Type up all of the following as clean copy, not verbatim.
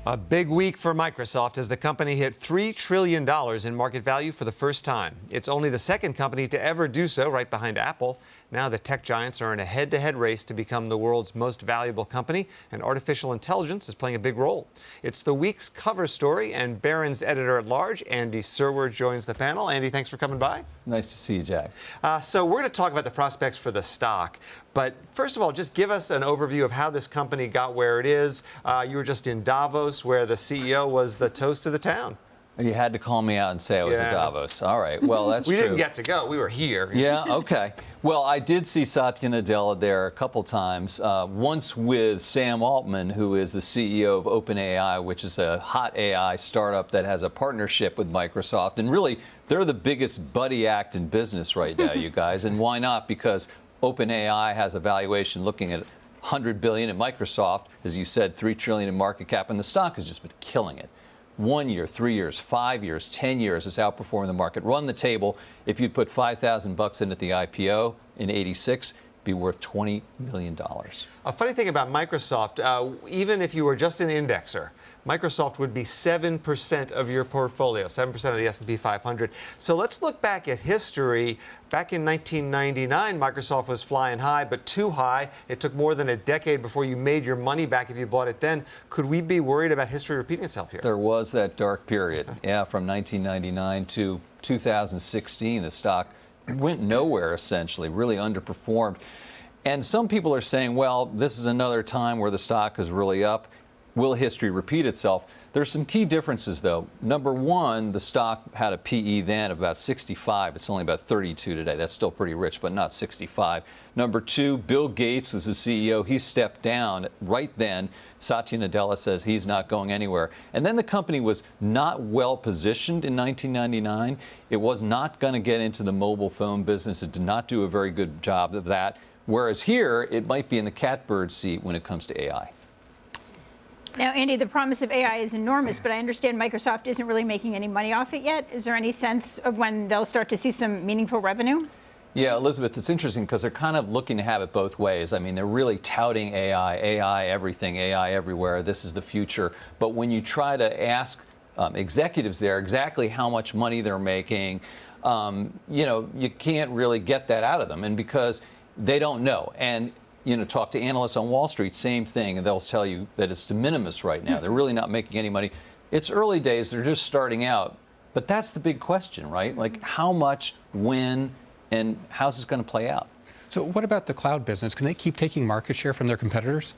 A big week for Microsoft as the company hit $3 trillion in market value for the first time. It's only the second company to ever do so, right behind Apple. Now the tech giants are in a head-to-head race to become the world's most valuable company, and artificial intelligence is playing a big role. It's the week's cover story, and Barron's editor-at-large, Andy Serwer, joins the panel. Andy, thanks for coming by. Nice to see you, Jack. So we're going to talk about the prospects for the stock. But first of all, just give us an overview of how this company got where it is. You were just in Davos, where the CEO was the toast of the town. You had to call me out and say I was at Davos. All right. Well, that's true. We didn't get to go. We were here. Yeah, okay. Well, I did see Satya Nadella there a couple times. Once with Sam Altman, who is the CEO of OpenAI, which is a hot AI startup that has a partnership with Microsoft. And really, they're the biggest buddy act in business right now, you guys. And why not? Because OpenAI has a valuation looking at $100 billion, and Microsoft, as you said, $3 trillion in market cap, and the stock has just been killing it. 1 year, 3 years, 5 years, 10 years has outperformed the market. Run the table. If you'd put $5,000 in at the IPO in '86, it'd be worth $20 million. A funny thing about Microsoft, even if you were just an indexer, Microsoft would be 7% of your portfolio, 7% of the S&P 500. So let's look back at history. Back in 1999, Microsoft was flying high, but too high. It took more than a decade before you made your money back if you bought it then. Could we be worried about history repeating itself here? There was that dark period, from 1999 to 2016. The stock went nowhere, essentially, really underperformed. And some people are saying, well, this is another time where the stock is really up. Will history repeat itself? There's some key differences, though. Number one, the stock had a PE then of about 65. It's only about 32 today. That's still pretty rich, but not 65. Number two, Bill Gates was the CEO. He stepped down right then. Satya Nadella says he's not going anywhere. And then the company was not well positioned in 1999. It was not going to get into the mobile phone business. It did not do a very good job of that. Whereas here, it might be in the catbird seat when it comes to AI. Now, Andy, the promise of AI is enormous, but I understand Microsoft isn't really making any money off it yet. Is there any sense of when they'll start to see some meaningful revenue? Yeah, Elizabeth, it's interesting because they're kind of looking to have it both ways. I mean, they're really touting AI everything, AI everywhere. This is the future. But when you try to ask executives there exactly how much money they're making, you can't really get that out of them. And because they don't know. And talk to analysts on Wall Street, same thing, and they'll tell you that it's de minimis right now. They're really not making any money. It's early days. They're just starting out. But that's the big question, right? Like how much, when, and how's this going to play out? So what about the cloud business? Can they keep taking market share from their competitors?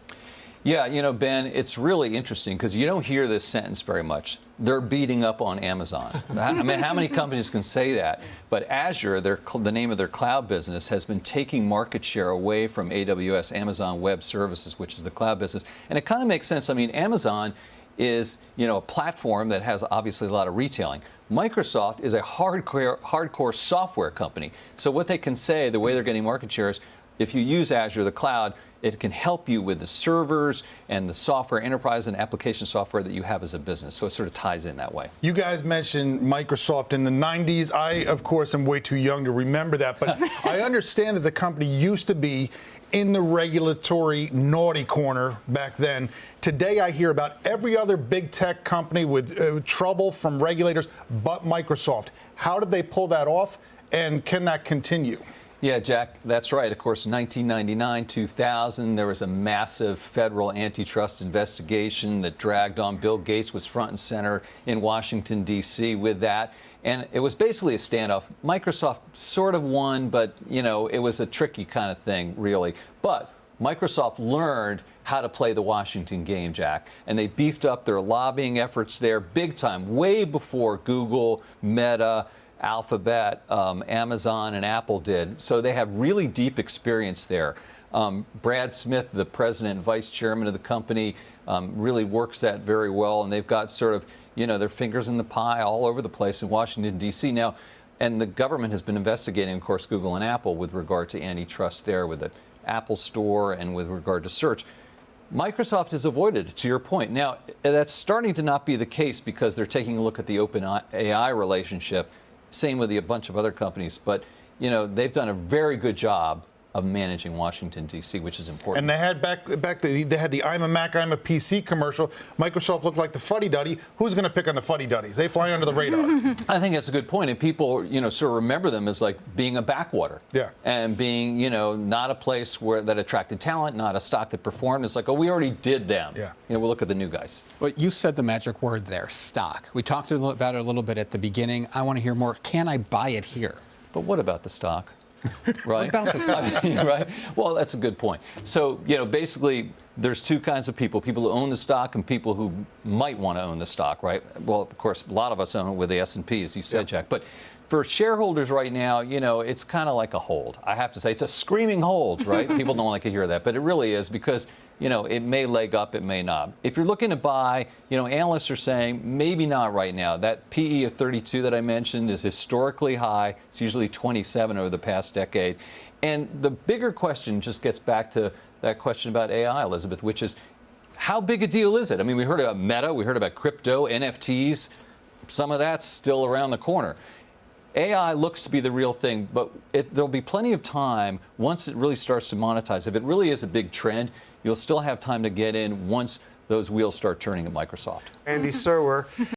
Yeah, Ben, it's really interesting because you don't hear this sentence very much. They're beating up on Amazon. I mean, how many companies can say that? But Azure, the name of their cloud business, has been taking market share away from AWS, Amazon Web Services, which is the cloud business. And it kind of makes sense. I mean, Amazon is, a platform that has obviously a lot of retailing. Microsoft is a hardcore software company. So what they can say, the way they're getting market share is, if you use Azure, the cloud, it can help you with the servers and the software, enterprise and application software that you have as a business. So it sort of ties in that way. You guys mentioned Microsoft in the 90s. I, of course, am way too young to remember that. But I understand that the company used to be in the regulatory naughty corner back then. Today, I hear about every other big tech company with trouble from regulators but Microsoft. How did they pull that off? And can that continue? Yeah, Jack, that's right. Of course, 1999, 2000, there was a massive federal antitrust investigation that dragged on. Bill Gates was front and center in Washington, D.C. with that. And it was basically a standoff. Microsoft sort of won, but, it was a tricky kind of thing, really. But Microsoft learned how to play the Washington game, Jack. And they beefed up their lobbying efforts there big time, way before Google, Meta, Alphabet, Amazon, and Apple did. So they have really deep experience there. Brad Smith, the president and vice chairman of the company, really works that very well. And they've got sort of, their fingers in the pie all over the place in Washington, D.C. now. And the government has been investigating, of course, Google and Apple with regard to antitrust there with the Apple Store and with regard to search. Microsoft has avoided it, to your point. Now, that's starting to not be the case because they're taking a look at the OpenAI relationship. Same with a bunch of other companies. But, they've done a very good job of managing Washington, D.C., which is important. And they had they had the I'm a Mac, I'm a PC commercial. Microsoft looked like the fuddy-duddy. Who's going to pick on the fuddy-duddy? They fly under the radar. I think that's a good point. And people, sort of remember them as like being a backwater. Yeah. And being, not a place that attracted talent, not a stock that performed. It's like, oh, we already did them. Yeah. We'll look at the new guys. Well, you said the magic word there, stock. We talked about it a little bit at the beginning. I want to hear more. Can I buy it here? But what about the stock? Right? What about the stock? Right? Well, that's a good point. So, basically, there's two kinds of people who own the stock and people who might want to own the stock, right? Well, of course, a lot of us own it with the S&P, as you said, Jack. But for shareholders right now, it's kind of like a hold. I have to say, it's a screaming hold, right? People don't like to hear that, but it really is because, it may leg up, it may not. If you're looking to buy, analysts are saying maybe not right now. That PE of 32 that I mentioned is historically high. It's usually 27 over the past decade. And the bigger question just gets back to that question about AI, Elizabeth, which is how big a deal is it? I mean, we heard about Meta, we heard about crypto, NFTs. Some of that's still around the corner. AI looks to be the real thing, but there'll be plenty of time once it really starts to monetize. If it really is a big trend, you'll still have time to get in once those wheels start turning at Microsoft. Andy Serwer.